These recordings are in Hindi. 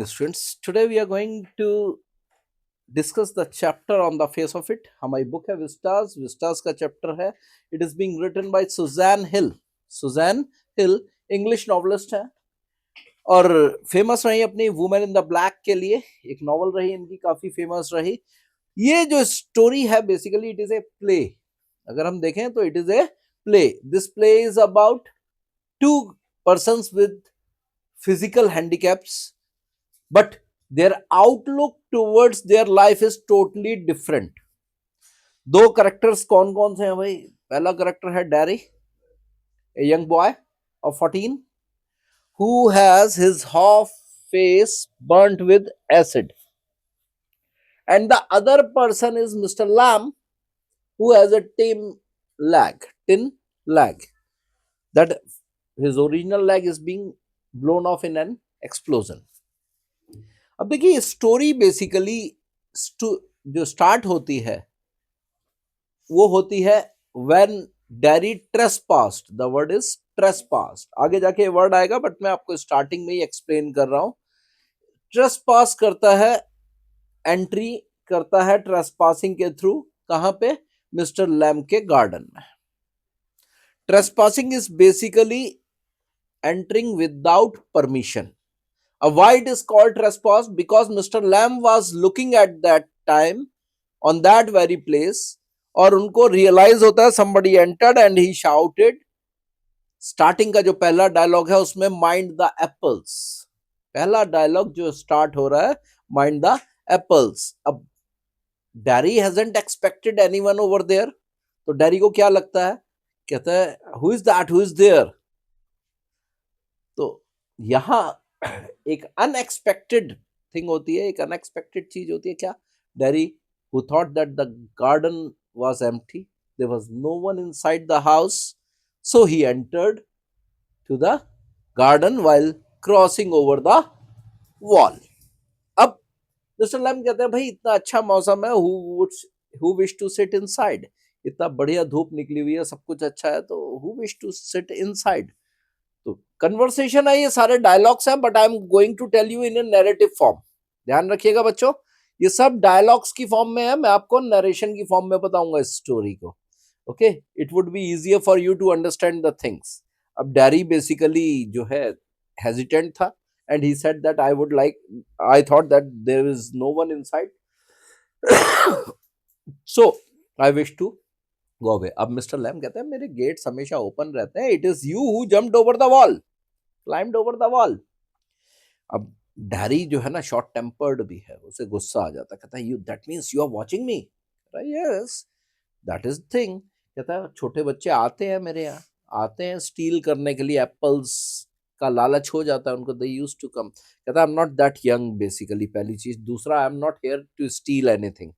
Students, today we are going to discuss the chapter on the face of it. हमारी बुक है विस्टास का चैप्टर है. It is being written by Suzanne Hill. Suzanne Hill English novelist है और फेमस रही अपनी वुमेन इन द ब्लैक के लिए. एक नॉवल रही इनकी, काफी फेमस रही. ये जो स्टोरी है basically it is a play. अगर हम देखें तो it is a play. This play is about two persons with physical handicaps, but their outlook towards their life is totally different. दो करेक्टर्स कौन कौन से हैं भाई? पहला करेक्टर है dairy, a young boy of 14 who has his half face burnt with acid, and the other person is Mr. Lamb who has a tin leg that his original leg is being blown off in an explosion. अब देखिए स्टोरी बेसिकली जो स्टार्ट होती है वो होती है when Derry trespassed. The word is trespassed. आगे जाके वर्ड आएगा बट मैं आपको स्टार्टिंग में ही एक्सप्लेन कर रहा हूं. ट्रेसपास करता है, एंट्री करता है ट्रेसपासिंग के थ्रू. कहां पे? मिस्टर लैम के गार्डन में. Trespassing is basically entering without permission. Why it is called trespass? Because Mr. Lamb was looking at that time on that very place और उनको realize होता है somebody entered and he shouted. Starting का जो पहला डायलॉग है उसमें mind the apples. पहला डायलॉग जो स्टार्ट हो रहा है mind the apples. अब Derry hasn't expected anyone over there. तो Derry को क्या लगता है? कहता है who is that? Who is there? तो यहां एक अनएक्सपेक्टेड थिंग होती है, एक अनएक्सपेक्टेड चीज होती है. क्या? Dairy who thought that the garden was empty, there was no one inside the house, so he entered to the garden while crossing over the wall. अब मिस्टर लैम कहते हैं भाई इतना अच्छा मौसम है, who wish to sit inside. इतना बढ़िया धूप निकली हुई है, सब कुछ अच्छा है, तो who wish to sit inside. तो कन्वर्सेशन है, ये सारे डायलॉग्स हैं but I am going to tell you in a narrative form. ध्यान रखिएगा बच्चों, ये सब डायलॉग्स की फॉर्म में है, मैं आपको नरेशन की फॉर्म में बताऊंगा इस स्टोरी को. Okay, it would be easier for you to understand the things. अब डैरी बेसिकली जो है हेजिटेंट था and he said that I thought that there is no one inside, so I wish to go away. अब मिस्टर लैम कहते हैं मेरे गेट्स हमेशा ओपन रहते हैं. It is you who jumped over the wall, climbed over the wall. अब डैरी जो है ना शॉर्ट टेम्पर्ड भी है, उसे गुस्सा आ जाता है. कहता है you that means you are watching me. Yes that is thing. कहता है छोटे बच्चे आते हैं मेरे यहाँ, आते हैं स्टील करने के लिए, एप्पल्स का लालच हो जाता है उनको. They used to come. कहता है I am not that young basically, पहली चीज. दूसरा, I am not here to steal anything.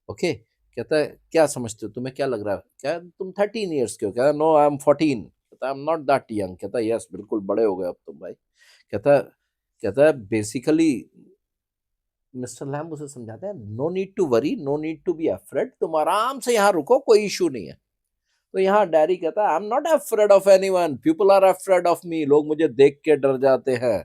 Okay. कहता है क्या समझते हो, तुम्हें क्या लग रहा है, क्या तुम 13 ईयर्स के हो? कहता है नो आई एम 14. कहता है I am not that young. कहता है यस बिल्कुल बड़े हो गए अब तुम भाई. कहता है बेसिकली मिस्टर लैम्ब उसे समझाते हैं no need to worry, no need to be afraid, तुम आराम से यहाँ रुको, कोई इशू नहीं है. तो यहाँ डैरी कहता है I am not afraid of anyone, people are afraid of me, लोग मुझे देख के डर जाते हैं.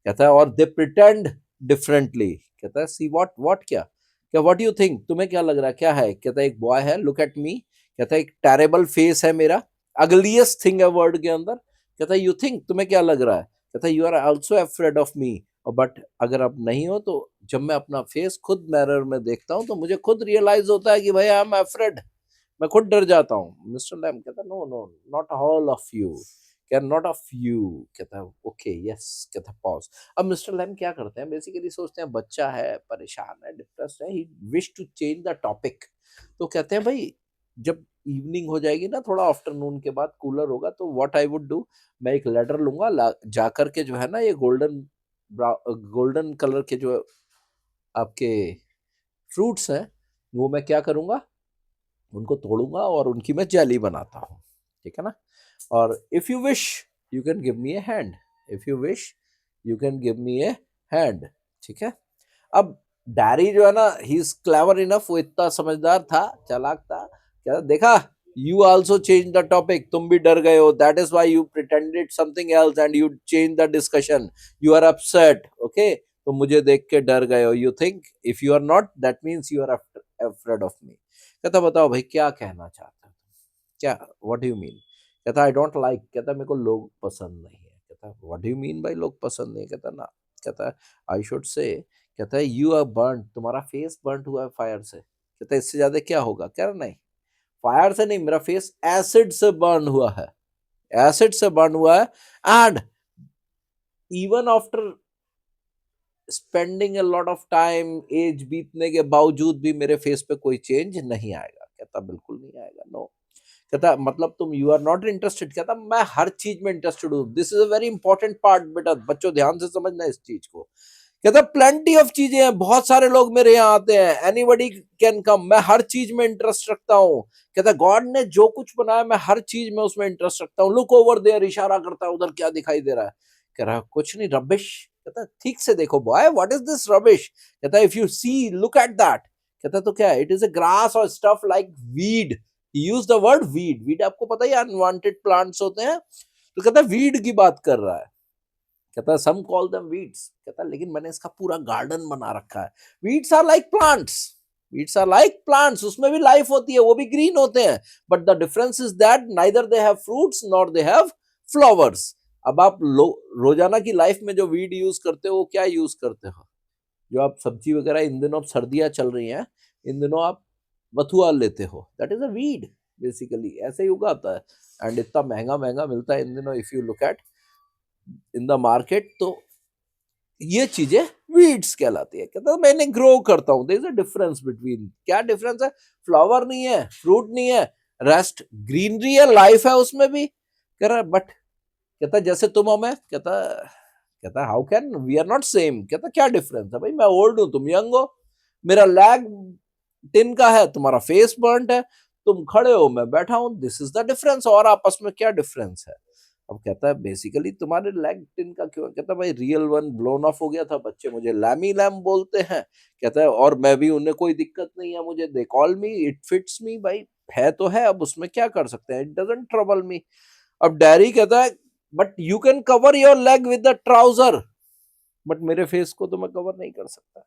कहता है और दे प्रिटेंड डिफरेंटली. कहता है सी व्हाट क्या व्हाट यू थिंक, तुम्हें क्या लग रहा है, क्या है? कहता है एक बॉय है, लुक एट मी. कहता है एक टेरेबल फेस है मेरा, अगलियस्ट थिंग है वर्ड के अंदर. कहता है यू थिंक, तुम्हें क्या लग रहा है? कहता है you are also afraid of me. But अगर आप नहीं हो तो जब मैं अपना फेस खुद मिरर में देखता हूं तो मुझे खुद रियलाइज होता है कि भाई आई एम अफ्रेड, मैं खुद डर जाता हूँ. मिस्टर लैम कहता है no no not all of you. क्या नॉट ऑफ यू? कहता है ओके यस. कहता है पॉज. अब मिस्टर लैम क्या करते हैं बेसिकली, सोचते हैं बच्चा है, परेशान है, डिप्रेस्ड है, he wish to change the topic. तो कहते हैं भाई जब इवनिंग हो जाएगी ना, थोड़ा आफ्टरनून के बाद कूलर होगा, तो व्हाट आई वुड डू, मैं एक लेटर लूंगा, जाकर के जो है ना ये गोल्डन कलर के जो आपके फ्रूट्स हैं वो मैं क्या करूंगा, उनको तोड़ूंगा और उनकी मैं जेली बनाता हूँ. ठीक है ना? और if you wish you can give me A hand, if you wish you can give me A hand. ठीक है. अब डैरी जो है ना ही इज क्लेवर इनफ, वो इतना समझदार था, चालाक था. क्या देखा, you also change the topic, तुम भी डर गए हो, that is why you pretended something else and you change the discussion, you are upset. Okay. तुम मुझे देख के डर गए हो, you think if you are not that means you are afraid of me. कहता बताओ भाई क्या कहना चाहते हो, क्या, व्हाट डू यू मीन। कहता आई डोंट लाइक, कहता मेरे को लोग पसंद नहीं है। कहता व्हाट डू यू मीन भाई लोग पसंद नहीं है। कहता ना, कहता आई शुड से, कहता है यू आर बर्न, तुम्हारा फेस बर्न हुआ है फायर से। कहता इससे ज्यादा क्या होगा। कह रहा नहीं, फायर से नहीं, मेरा फेस एसिड से बर्न हुआ है, एसिड से बर्न हुआ है। And even after spending a lot of time, age बीतने के बावजूद भी मेरे फेस पे कोई चेंज नहीं आएगा। कहता बिल्कुल नहीं आएगा, नो। कहता मतलब तुम यू आर नॉट इंटरेस्टेड। कहता मैं हर चीज में इंटरेस्टेड हूँ। This is a very important part बेटा, बच्चों ध्यान से समझना इस चीज को। कहता प्लेंटी ऑफ चीजें हैं, बहुत सारे लोग मेरे यहाँ आते हैं, एनीबडी कैन कम, मैं हर चीज में इंटरेस्ट रखता हूँ। कहता गॉड ने जो कुछ बनाया मैं हर चीज में उसमें इंटरेस्ट रखता हूँ। लुक ओवर देयर, इशारा करता है उधर क्या दिखाई दे रहा है। कह रहा कुछ नहीं, रबिश। कहता ठीक से देखो boy, what is this rubbish. कहता if you see look at that. कहता तो क्या है, इट इज अ ग्रास और stuff like weed. Use the word weed. Weed आपको पता ही अनवांटेड प्लांट्स होते हैं, तो कहता वीड की बात कर रहा है। कहता सम कॉल देम वीड्स। कहता लेकिन मैंने इसका पूरा गार्डन बना रखा है। Weeds are like plants, weeds are like plants, उसमें भी लाइफ होती है, वो भी ग्रीन होते हैं, but the difference is that neither they have fruits nor they have flowers. अब आप रोजाना की लाइफ में जो वीड यूज करते हो वो क्या यूज करते हो, जो आप सब्जी वगैरह, इन दिनों सर्दियां चल रही हैं, इन दिनों आप बथुआ लेते हो, that is a weed basically, ऐसे ही उगाता है। एंड इतना महंगा महंगा मिलता है इन दिनों, if you look at in the market, तो ये चीजें वीड्स कहलाती है। कहता है मैंने ग्रो करता हूं, there is a difference between, क्या डिफरेंस है, फ्लावर नहीं है, फ्रूट नहीं है, रेस्ट ग्रीनरी है, लाइफ है उसमें भी। कह रहा बट, कहता जैसे तुम हो मैं, कहता कहता how can we are not same. कहता क्या डिफरेंस है भाई, मैं ओल्ड हूं तुम यंग हो, मेरा लैग टिन का है, तुम्हारा फेस बर्न्ड है, तुम खड़े हो मैं बैठा हूं, दिस इज द डिफरेंस, और आपस में क्या डिफरेंस है। अब कहता है बेसिकली तुम्हारे लेग टिन का क्यों। कहता भाई रियल वन ब्लोन ऑफ हो गया था, बच्चे मुझे लैमी लैम बोलते हैं। कहता है और मैं भी, उन्हें कोई दिक्कत नहीं है मुझे, they call me, it fits me, भाई है तो है, अब उसमें क्या कर सकते हैं, इट डजंट ट्रबल मी। अब डैरी कहता है but you can cover your leg with the trouser, but मेरे फेस को तो मैं कवर नहीं कर सकता।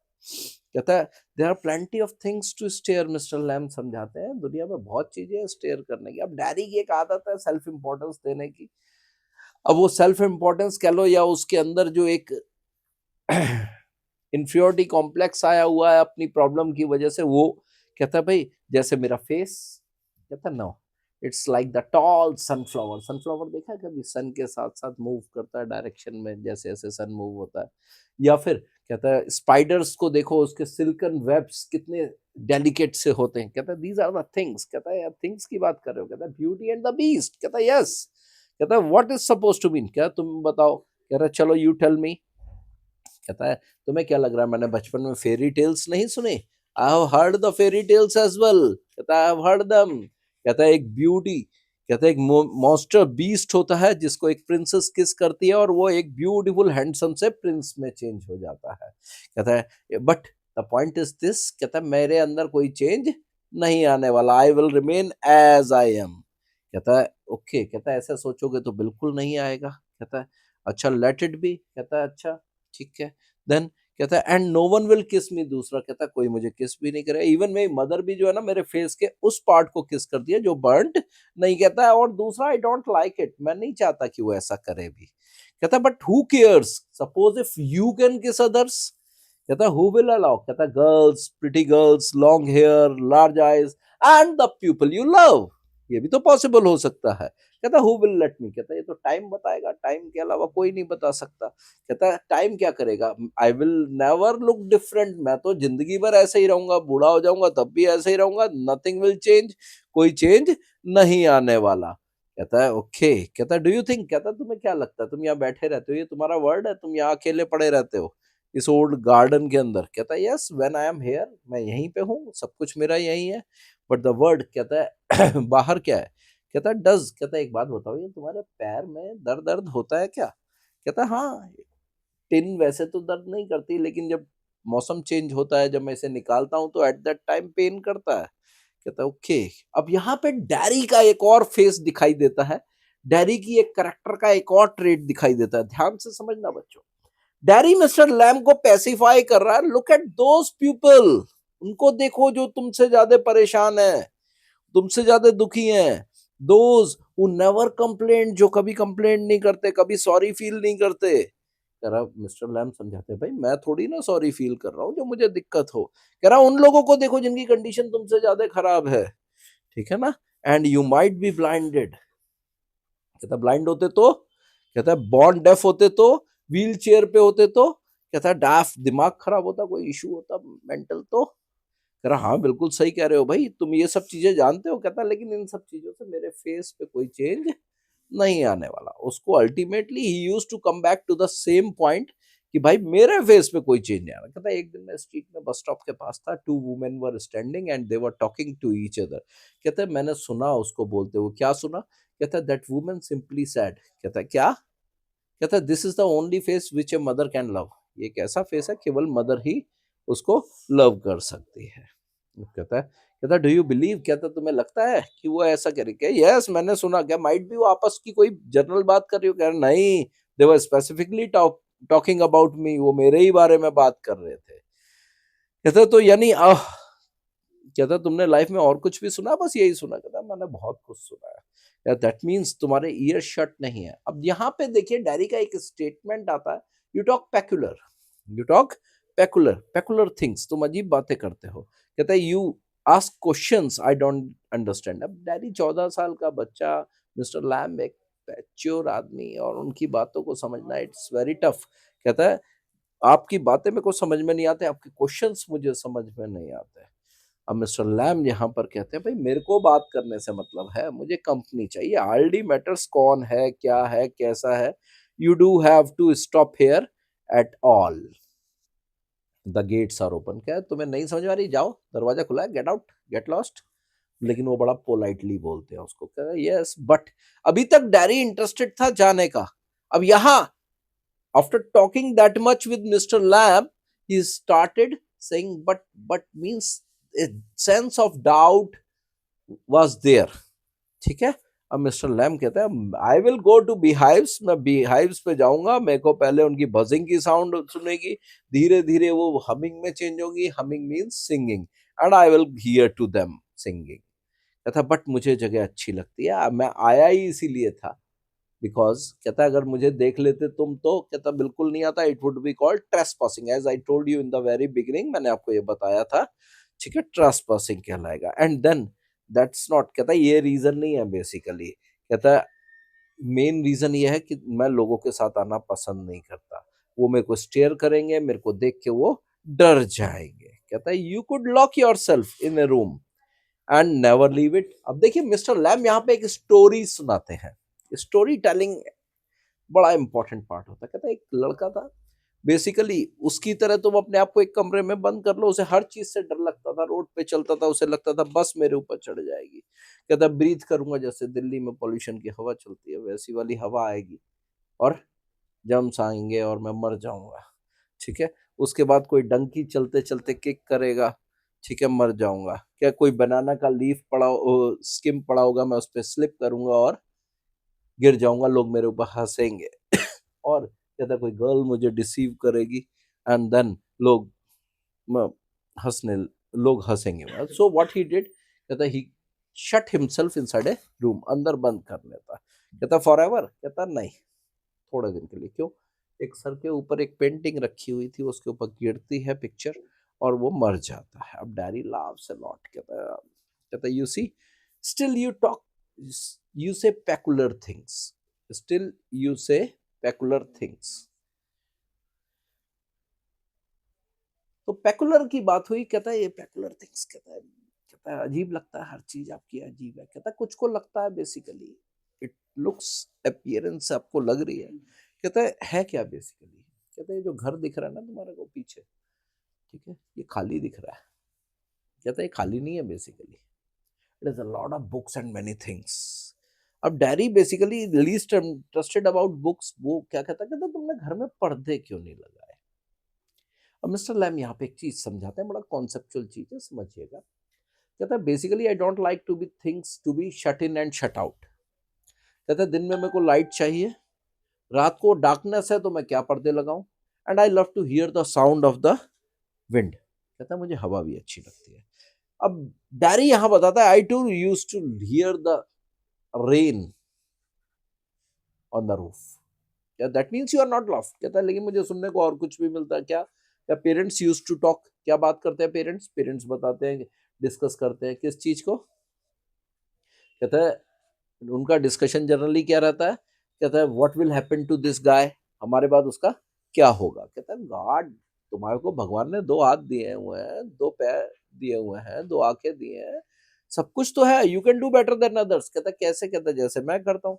कहता है there are plenty of things to stare, mister Lamb समझाते हैं दुनिया में बहुत चीजें हैं स्टेयर करने की। अब डैरी की एक आदत है सेल्फ इंपॉर्टेंस देने की। अब वो सेल्फ इंपॉर्टेंस कह लो, या उसके अंदर जो एक इंफियोरिटी कॉम्प्लेक्स आया हुआ है अपनी प्रॉब्लम की वजह से, वो कहता है भाई जैसे मेरा फेस, कहता no it's like the tall sunflower. Sunflower देखा है कभी, सन के साथ साथ मूव करता है डायरेक्शन में, जैसे जैसे सन मूव होता है। या फिर कहता है स्पाइडर्स को देखो, उसके सिल्कन वेब्स कितने डेलिकेट से होते हैं। कहता है दीज आर द थिंग्स। कहता है यार थिंग्स की बात कर रहे हो। कहता है ब्यूटी एंड द बीस्ट। कहता है यस। कहता है what is suppose to mean, क्या तुम बताओ। कह रहा है चलो यू टेल मी। कहता है तुम्हें क्या लग रहा है मैंने बचपन में फेरी टेल्स नहीं सुने, I have heard the fairy tales as well. कहता है आई हैव हर्ड देम। कहता है एक ब्यूटी, कहता है एक मॉन्स्टर बीस्ट होता है जिसको एक प्रिंसेस किस करती है और वो एक ब्यूटीफुल हैंडसम से प्रिंस में चेंज हो जाता है। कहता है but the point is this, कहता है मेरे अंदर कोई चेंज नहीं आने वाला, I will remain as I am. कहता है ओके। कहता है ऐसा सोचोगे तो बिल्कुल नहीं आएगा। कहता है अच्छा लेट इट बी। कहता है अच्छा ठीक है। देन कहता है एंड नो वन विल किस मी। दूसरा कहता है कोई मुझे किस भी नहीं करेगा, इवन मेरी मदर भी जो है ना मेरे फेस के उस पार्ट को किस करती है जो बर्न्ड नहीं। कहता है और दूसरा आई डोंट लाइक इट, मैं नहीं चाहता कि वो ऐसा करे भी। कहता है but who cares, suppose if you can kiss others. कहता है हु विल अलाउ। कहता है girls, pretty girls, long hair, large eyes and the people you love, ये भी तो पॉसिबल हो सकता है। कहता हु विल लेट मी। कहता ये तो टाइम बताएगा, टाइम के अलावा कोई नहीं बता सकता। कहता है टाइम क्या करेगा, I will never look different, मैं तो जिंदगी भर ऐसे ही रहूंगा, बूढ़ा हो जाऊंगा तब भी ऐसे ही रहूंगा, नथिंग विल चेंज, कोई चेंज नहीं आने वाला। कहता है ओके। कहता है डू यू थिंक, कहता तुम्हें क्या लगता है, तुम यहाँ बैठे रहते हो, ये तुम्हारा वर्ड है, तुम यहाँ अकेले पड़े रहते हो इस ओल्ड गार्डन के अंदर। कहता है yes when I am here, मैं यहीं पे हूँ, सब कुछ मेरा यहीं है, बट द वर्ड, कहता है बाहर क्या है। कहता है डज। कहता है एक बात बताओ, ये तुम्हारे पैर में दर्द दर्द होता है क्या। कहता है हाँ, टिन वैसे तो दर्द नहीं करती, लेकिन जब मौसम चेंज होता है, जब मैं इसे निकालता हूं तो एट दैट टाइम पेन करता है। कहता है ओके। अब यहाँ पे डैरी का एक और फेस दिखाई देता है, डैरी की एक करेक्टर का एक और ट्रेट दिखाई देता है, ध्यान से समझना बच्चों। डैरी मिस्टर लैम को पैसिफाई कर रहा है। लुक एट दोज पीपल, उनको देखो जो तुमसे ज्यादा परेशान है, तुमसे ज्यादा दुखी हैं। दोज हु नेवर कंप्लेन, जो कभी कंप्लेन नहीं करते, कभी सॉरी फील नहीं करते। कह रहा मिस्टर लैम समझाते, भाई मैं थोड़ी ना सॉरी फील कर रहा हूँ जो मुझे दिक्कत हो। कह रहा उन लोगों को देखो जिनकी कंडीशन तुमसे ज्यादा खराब है, ठीक है ना। And you might be blinded, कहता ब्लाइंड होते तो, कहता है बॉर्न डेफ होते तो, व्हील चेयर पे होते तो, कहता है डाफ दिमाग खराब होता, कोई इशू होता मेंटल तो। कह रहा हाँ बिल्कुल सही कह रहे हो भाई, तुम ये सब चीजें जानते हो। कहता लेकिन इन सब चीजों से मेरे फेस पे कोई चेंज नहीं आने वाला। उसको अल्टीमेटली ही use to come back to the same point कि भाई मेरे फेस पे कोई चेंज नहीं आ रहा। कहता एक दिन मैं स्ट्रीट में बस स्टॉप के पास था, two women were standing and they were talking to each other. कहते मैंने सुना उसको बोलते हुए। क्या सुना? कहता दैट वुमेन सिंपली सैड। कहता क्या? कहता this is the only face which a mother can love. ये एक ऐसा फेस है केवल मदर ही उसको लव कर सकती है। कहता डू यू बिलीव, कहता तुम्हें लगता है कि वो ऐसा करे? क्या यस मैंने सुना। क्या माइट भी वो आपस की कोई जनरल बात कर रही हो? कह रहा नहीं, दे वर स्पेसिफिकली टॉकिंग अबाउट मी, वो मेरे ही बारे में बात कर रहे थे। कहता तो यानी कहता तुमने लाइफ में और कुछ भी सुना? बस यही सुना। कहता मैंने बहुत कुछ सुना है। दैट मीन्स तुम्हारे ईयर शट नहीं है। अब यहाँ पे देखिए डैरी का एक स्टेटमेंट आता है, you talk peculiar, you talk peculiar, peculiar things, तुम अजीब बातें करते हो। कहता है you ask questions I don't understand. अब डैरी 14 साल का बच्चा, मिस्टर लैम एक मैच्योर आदमी, और उनकी बातों को समझना इट्स वेरी टफ। कहता है आपकी बातें मेरे को समझ में नहीं आते, आपके क्वेश्चंस मुझे समझ में नहीं आते। अब मिस्टर लैम यहाँ पर कहते हैं भाई मेरे को बात करने से मतलब है, मुझे कंपनी चाहिए। हार्डली मैटर्स कौन है, क्या है, कैसा है, you do have to stop here at all. The gates are open. क्या तुम्हें नहीं समझ में आ रही? जाओ, दरवाजा खुला है, गेट आउट, गेट लॉस्ट। लेकिन वो बड़ा पोलाइटली बोलते हैं उसको। कह यस बट, अभी तक डैरी इंटरेस्टेड था जाने का। अब यहाँ after talking that much with Mr. Lamb, he started saying but means a sense of doubt was there। ठीक है। अब मिस्टर लैम कहता है आई विल गो टू बीहाइव्स, मैं बीहाइव्स पे जाऊंगा, मेरे को पहले उनकी बजिंग की साउंड सुनेगी, धीरे धीरे वो हमिंग में चेंज होगी, humming means singing, and I will hear to them singing. कहता बट मुझे जगह अच्छी लगती है, मैं आया ही इसीलिए था, बिकॉज कहता अगर मुझे देख लेते तुम तो कहता बिल्कुल नहीं आता, it would be called trespassing, as I told you in the very beginning, मैंने आपको ये बताया था, ठीक है, ट्रेसपासिंग कहलाएगा। एंड देन दैट्स नॉट, कहता ये रीजन नहीं है बेसिकली। कहता मेन रीजन ये है कि मैं लोगों के साथ आना पसंद नहीं करता, वो मेरे को स्टेयर करेंगे, मेरे को देख के वो डर जाएंगे। कहता है you could lock your self in A room and never leave it. अब देखिए मिस्टर लैम यहाँ पे एक स्टोरी सुनाते हैं। स्टोरी टेलिंग बड़ा इंपॉर्टेंट पार्ट होता है। कहता है एक लड़का था, बेसिकली उसकी तरह तुम अपने आप को एक कमरे में बंद कर लो, उसे हर चीज से डर लगता था, रोड पे चलता था उसे लगता था बस मेरे ऊपर चढ़ जाएगी। कहता ब्रीथ करूंगा, जैसे दिल्ली में पॉल्यूशन की हवा चलती है वैसी वाली हवा आएगी और जम्स आएंगे और मैं मर जाऊंगा। ठीक है। उसके बाद कोई डंकी चलते चलते किक करेगा, ठीक है, मर जाऊंगा। क्या कोई बनाना का लीफ पड़ा, स्किम पड़ा होगा, मैं उस पर स्लिप करूंगा और गिर जाऊंगा, लोग मेरे ऊपर हंसेंगे। और कहता कोई गर्ल मुझे डिसीव करेगी एंड देन लोग म- हंसने लोग हंसेंगे। सो व्हाट ही डिड, कहता he shut himself inside a room, अंदर बंद कर लेता। कहता फॉर एवर, कहता नहीं, थोड़े दिन के लिए। क्यों? एक सर के ऊपर एक पेंटिंग रखी हुई थी, उसके ऊपर गिरती है पिक्चर और वो मर जाता है। अब डैडी लाव्स अ लॉट। कहता you see still you talk, you say peculiar things, still you say peculiar things। तो पेकुलर की बात हुई। कहता है ये पेकुलर थिंग्स, कहता है अजीब लगता है, हर चीज आपकी अजीब है। कहता है कुछ को लगता है बेसिकली, इट लुक्स अपीयरेंस आपको लग रही है। कहता है क्या बेसिकली? कहता है जो घर दिख रहा है ना तुम्हारे को पीछे, ठीक है, ये खाली दिख रहा है। कहता है खाली नहीं है basically, it is a lot of books and many things. अब Derry basically least interested about books. वो क्या कहता तुमने घर में पर्दे क्यों नहीं लगाए? अब मिस्टर लैम यहाँ पे एक चीज समझाते हैं, बड़ा कॉन्सेप्चुअल चीज है, समझिएगा। कहता है basically I don't like to be things to be shut in and shut out. कहता है दिन में मेरे को लाइट चाहिए, रात को डार्कनेस है तो मैं क्या पर्दे लगाऊं, and I love to hear the sound of the wind, कहता है मुझे हवा भी अच्छी लगती है। अब डैरी यहां बताता है I to use to hear the rain on the roof, क्या that means you are not love, कहता है लेकिन मुझे सुनने को और कुछ भी मिलता है क्या, क्या पेरेंट्स यूज टू टॉक, क्या बात करते हैं पेरेंट्स, पेरेंट्स बताते हैं, डिस्कस करते हैं किस चीज को, कहता है उनका डिस्कशन जनरली क्या रहता है, कहता है what will happen to this guy, हमारे बाद उसका क्या होगा, कहता है गॉड तुम्हारे को भगवान ने दो हाथ दिए हुए हैं, दो पैर दिए हुए हैं, दो आंखें दिए हैं, सब कुछ तो है, you can do better than others, कहता है कैसे, कहता है जैसे मैं करता हूँ,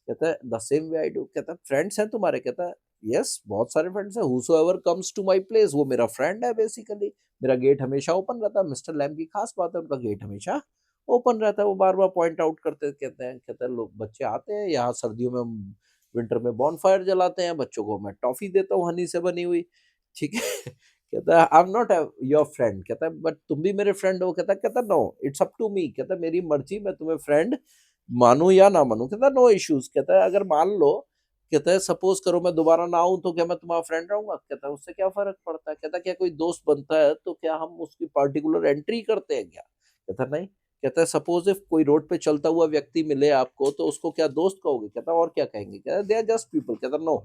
कहता है the same way I do, कहता है फ्रेंड्स हैं तुम्हारे, कहता है यस बहुत सारे फ्रेंड्स हैं, whosoever comes to my place वो मेरा फ्रेंड है बेसिकली, मेरा गेट हमेशा ओपन रहता है, मिस्टर लैम की खास बात है उनका गेट हमेशा ओपन रहता है, वो बार बार पॉइंट आउट करते कहते हैं लोग बच्चे आते हैं यहाँ सर्दियों में विंटर में बॉनफायर जलाते हैं, बच्चों को मैं टॉफी देता हूँ हनी से बनी हुई, ठीक है कहता है I am not your friend, कहता है बट तुम भी मेरे फ्रेंड हो, कहता no it's up to me, कहता है मेरी मर्जी मैं तुम्हें फ्रेंड मानूं या ना मानूं, कहता है नो इश्यूज, कहता है अगर मान लो, कहता है सपोज करो मैं दोबारा ना आऊं तो क्या मैं तुम्हारा फ्रेंड रहूंगा, कहता है उससे क्या फर्क पड़ता है, कहता है क्या कोई दोस्त बनता है तो क्या हम उसकी पर्टिकुलर एंट्री करते हैं क्या, कहता नहीं, कहता है सपोज इफ कोई रोड पे चलता हुआ व्यक्ति मिले आपको तो उसको क्या दोस्त कहोगे, कहता और क्या कहेंगे, कहता दे आर जस्ट पीपल, कहता no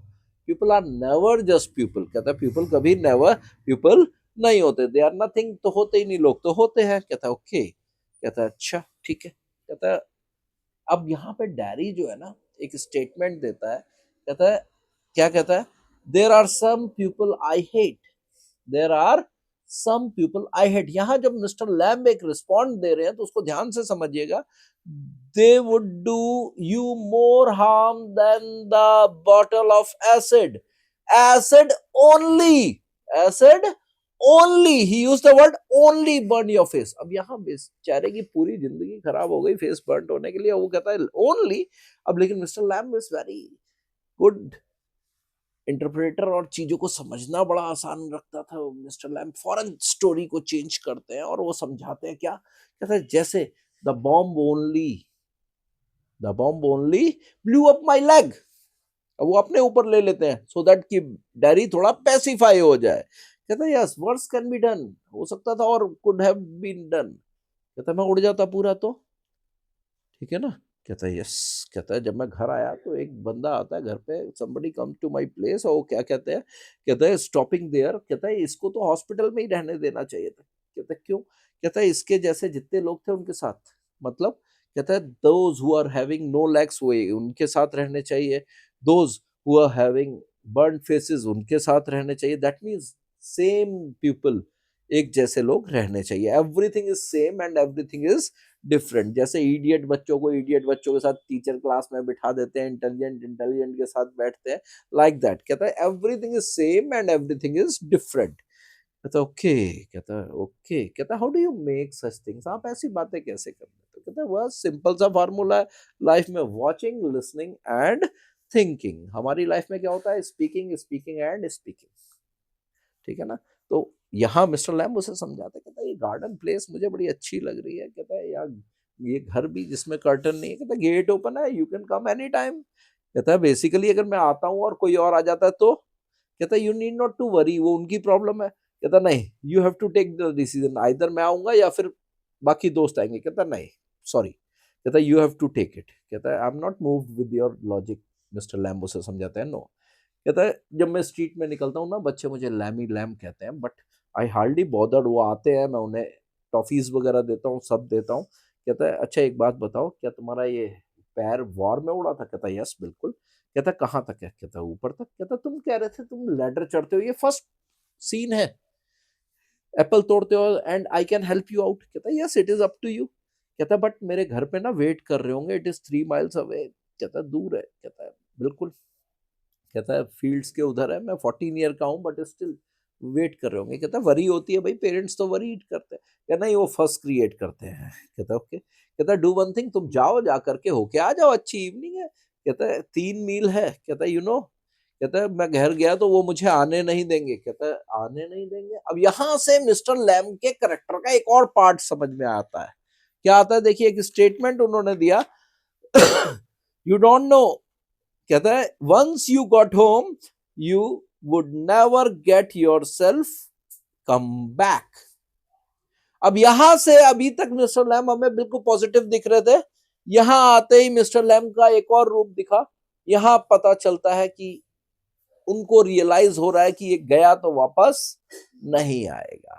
people are never just people, कहता पीपल कभी नेवर पीपल नहीं होते, दे आर नथिंग तो होते ही नहीं, लोग तो होते हैं, कहता ओके, कहता अच्छा ठीक है, कहता अब यहाँ पे डैरी जो है ना एक स्टेटमेंट देता है, कहता है क्या कहता है, there are some people I hate, there are some people I hate, यहां जब मिस्टर लैम्ब एक रिस्पॉन्ड दे रहे हैं तो उसको ध्यान से समझिएगा, they would do you more harm than the bottle of acid, acid only, acid only, he use the word only burn your face, अब यहाँ बेचारे की पूरी जिंदगी खराब हो गई फेस बर्न होने के लिए, वो कहता है ओनली, अब लेकिन mister lamb is very good interpreter और चीजों को समझना बड़ा आसान रखता था मिस्टर लैम्ब, फौरन स्टोरी को चेंज करते हैं और वो समझाते हैं क्या, कहता है जैसे the bomb only blew up my leg, अब वो अपने ऊपर ले लेते हैं सो दैट कि डैरी थोड़ा पैसिफाई हो जाए, कहता है yes worse can be done, हो सकता था और कुड हैव बीन डन, कहता मैं उड़ जाता पूरा तो, ठीक है ना, कहता है यस, कहता है जब मैं घर आया तो एक बंदा आता है घर पे, somebody come to my place, और वो क्या कहते हैं, कहता है स्टॉपिंग देयर, कहता है इसको तो हॉस्पिटल में ही रहने देना चाहिए था, कहता है क्यों, कहता है इसके जैसे जितने लोग थे उनके साथ, मतलब कहता है those who are having no legs वो उनके साथ रहने चाहिए, those who are having burn faces उनके साथ रहने चाहिए, दैट मीन्स सेम पीपल, एक जैसे लोग रहने चाहिए, everything is same and everything is different, जैसे इडियट बच्चों को इडियट बच्चों के साथ टीचर क्लास में बिठा देते हैं, इंटेलिजेंट इंटेलिजेंट के साथ बैठते हैं, लाइक दैट, कहता है everything is same and everything is different, कहता ओके, कहता ओके, कहता how do you make such things, आप ऐसी बातें कैसे कर लेते हो, कहता वह सिंपल सा फार्मूला है लाइफ में, वॉचिंग लिसनिंग एंड थिंकिंग, हमारी लाइफ में क्या होता है, स्पीकिंग स्पीकिंग एंड स्पीकिंग, ठीक है ना, तो यहाँ मिस्टर लैम्ब उसे समझाते, कहता है ये गार्डन प्लेस मुझे बड़ी अच्छी लग रही है, कहता है यार ये घर भी जिसमें कर्टन नहीं है, कहता गेट ओपन है, you can come any time, कहता है बेसिकली अगर मैं आता हूँ और कोई और आ जाता है तो, कहता है you need not to worry, वो उनकी प्रॉब्लम है, कहता नहीं you have to take the decision, either मैं आऊंगा या फिर बाकी दोस्त आएंगे, कहता नहीं सॉरी, कहता you have to take it, कहता है I am not moved with your logic, mister Lamb उसे समझाते हैं नो, कहता है जब मैं स्ट्रीट में निकलता हूँ ना बच्चे मुझे लैमी लैम कहते हैं, बट आई हार्डली बॉदर्ड, वो आते हैं मैं उन्हें टॉफीज वगैरह देता हूँ, सब देता हूँ, कहता है अच्छा एक बात बताओ क्या तुम्हारा ये पैर वॉर में उड़ा था, कहता यस बिल्कुल, कहता कहाँ तक है, कहता ऊपर तक, कहता तुम कह रहे थे तुम लैडर चढ़ते हो, ये फर्स्ट सीन है, एप्पल तोड़ते हो and I can help you out, कहता yes it is up to you, कहता बट मेरे घर पे ना वेट कर रहे होंगे, इट इज 3 miles अवे, कहता दूर है, कहता है बिल्कुल, कहता है फील्ड्स के उधर है, मैं 14 ईयर का हूँ बट स्टिल वेट कर रहे होंगे, कहता है वरी होती है भाई, पेरेंट्स तो वरी करते हैं, क्या नहीं वो फर्स्ट क्रिएट करते हैं, कहता ओके, कहता डू वन थिंग, तुम जाओ जा करके होके आ जाओ, अच्छी इवनिंग है, कहता है 3 मील है, कहता है यू नो, कहता है मैं घर गया तो वो मुझे आने नहीं देंगे, कहता है आने नहीं देंगे, अब यहाँ से मिस्टर लैम के करेक्टर का एक और पार्ट समझ में आता है, क्या आता है देखिए, एक स्टेटमेंट उन्होंने दिया यू डोंट नो, कहता है once you got home you would never get yourself come back. अब यहां से अभी तक मिस्टर लैम हमें बिल्कुल पॉजिटिव दिख रहे थे, यहां आते ही मिस्टर लैम का एक और रूप दिखा। यहां पता चलता है कि उनको रियलाइज हो रहा है कि ये गया तो वापस नहीं आएगा।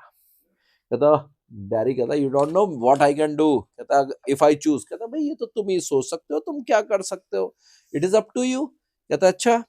कहता डैडी कहता you don't know what I can do, कहता इफ आई चूज, कहता भाई ये तो तुम ही सोच सकते हो, तुम क्या कर सकते हो, it is up to you. कहता अच्छा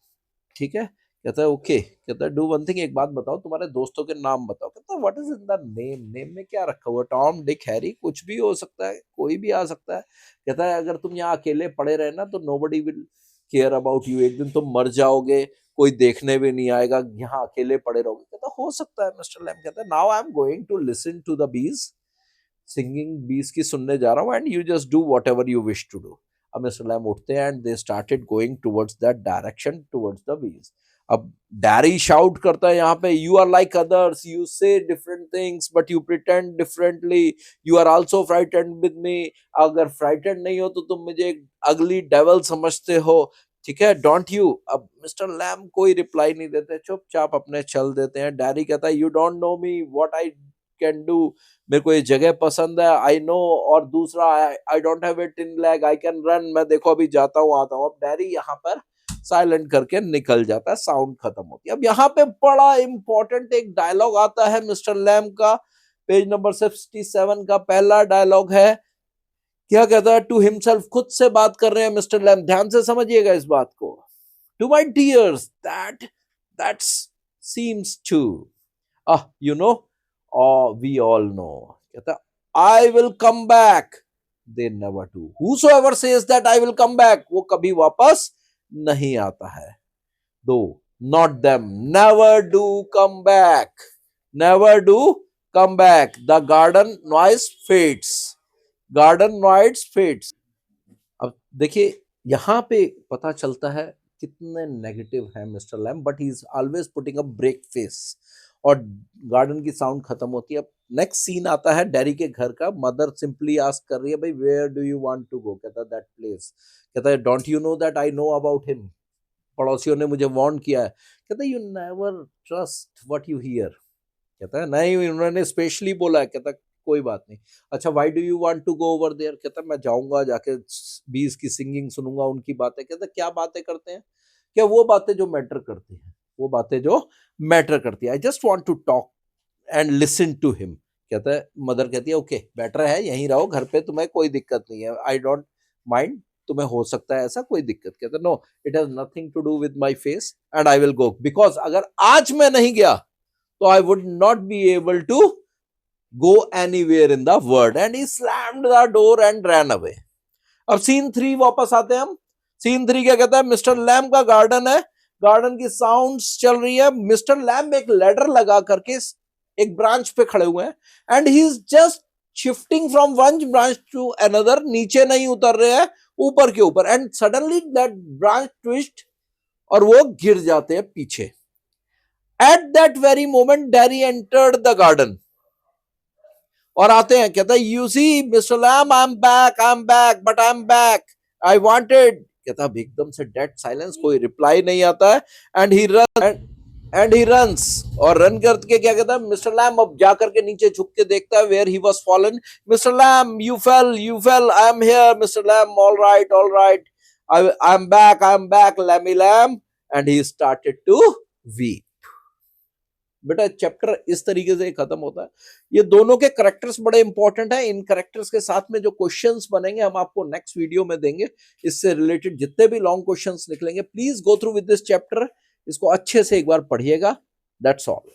ठीक है। कहता है ओके। कहता है डू वन थिंग, एक बात बताओ, तुम्हारे दोस्तों के नाम बताओ। कहता है what is in the name, name में क्या रखा हुआ, टॉम डिक हैरी, कुछ भी हो सकता है, कोई भी आ सकता है। कहता है अगर तुम यहाँ अकेले पड़े रहे ना तो nobody will care about you, एक दिन तुम मर जाओगे, कोई देखने भी नहीं आएगा, यहाँ अकेले पड़े रहोगे। कहता हो सकता है मिस्टर लैम। कहता है now I am going to listen to the bees singing, bees की सुनने जा रहा हूँ, and you just do whatever you wish to do. अब मिस्टर लैम उठते हैं and they started going towards that direction, towards the bees. अब डैरी शाउट करता है यहाँ पे, you are like others, you say different things but you pretend differently, you are also frightened with मी, अगर फ्राइटेंड नहीं हो तो तुम मुझे एक अगली डेविल समझते हो, ठीक है, डोंट यू। अब मिस्टर लैम कोई रिप्लाई नहीं देते, चुपचाप अपने चल देते हैं। डैरी कहता है you don't know me what I can do, मेरे को ये जगह पसंद है, आई नो, और दूसरा I don't have it in leg, I can run, मैं देखो अभी जाता हूँ आता हूँ। अब डैरी यहाँ पर साइलेंट करके निकल जाता है, साउंड खत्म होती है। अब यहाँ पे बड़ा इंपॉर्टेंट एक डायलॉग आता है मिस्टर लैम का, पेज नंबर 67 का पहला डायलॉग है। क्या कहता है, टू हिमसेल्फ, खुद से बात कर रहे हैं मिस्टर लैम, ध्यान से समझिएगा इस बात को। To my dears that's seems to you know we all know, कहता I will come back, they never do, whosoever says that I will come back, वो कभी वापस नहीं आता है। Though not them, never do come back, never do come back, the garden noise fades, garden noise fades. अब देखिए यहां पे पता चलता है कितने नेगेटिव है mister Lamb, but he is always putting a brave face, और गार्डन की साउंड खत्म होती है। नेक्स्ट सीन आता है डैरी के घर का, मदर सिंपली आस्क कर रही है भाई where do you want to go, कहता है दैट प्लेस, कहता है don't you know that I know about him, पड़ोसियों ने मुझे वार्न किया है। कहता है you never trust what you hear, कहता है नहीं उन्होंने स्पेशली बोला है। कहता कोई बात नहीं, अच्छा why do you want to go over there, कहता मैं जाऊंगा, जाके बीज की सिंगिंग सुनूंगा, उनकी बातें। कहता क्या बातें करते हैं, क्या वो बातें जो मैटर करती हैं, वो बातें जो मैटर करती है, I just want to talk and listen to him. कहता है मदर कहती है ओके बेटर है यहीं रहो घर पे, तुम्हें कोई दिक्कत नहीं है, आई डोंट माइंड, तुम्हें हो सकता है ऐसा, कोई दिक्कत। कहता no it has nothing to do with my face and I will go, because अगर आज मैं नहीं गया तो I would not be able to go anywhere in the world, and he slammed the door and ran away. अब सीन 3 वापस आते हैं हम। सीन 3 क्या कहता है, मिस्टर लैम का गार्डन है, गार्डन की साउंड्स चल रही है, मिस्टर लैम एक लेडर लगा करके एक ब्रांच पे खड़े हुए हैं, and he is just shifting from one branch to another, नीचे नहीं उतर रहे हैं, ऊपर के ऊपर, and suddenly that branch twist और वो गिर जाते हैं पीछे। At that very moment Derry entered the garden, और आते हैं, कहता है you see mister Lamb I am back but I am back, I wanted, कहता है एकदम से डेड साइलेंस, कोई रिप्लाई नहीं आता है, एंड ही रन्स, और रन करके क्या कहता है मिस्टर लैम, अब जाकर के नीचे झुक के देखता है where he was fallen, mister Lamb you fell, I am here mister Lamb, all right I am back Lammy Lamb, and he started to weep. बेटा चैप्टर इस तरीके से खत्म होता है। ये दोनों के करेक्टर्स बड़े इंपॉर्टेंट हैं, इन करेक्टर्स के साथ में जो क्वेश्चंस बनेंगे हम आपको नेक्स्ट वीडियो में देंगे, इससे रिलेटेड जितने भी लॉन्ग क्वेश्चंस निकलेंगे, please go through with this chapter, इसको अच्छे से एक बार पढ़िएगा। That's all.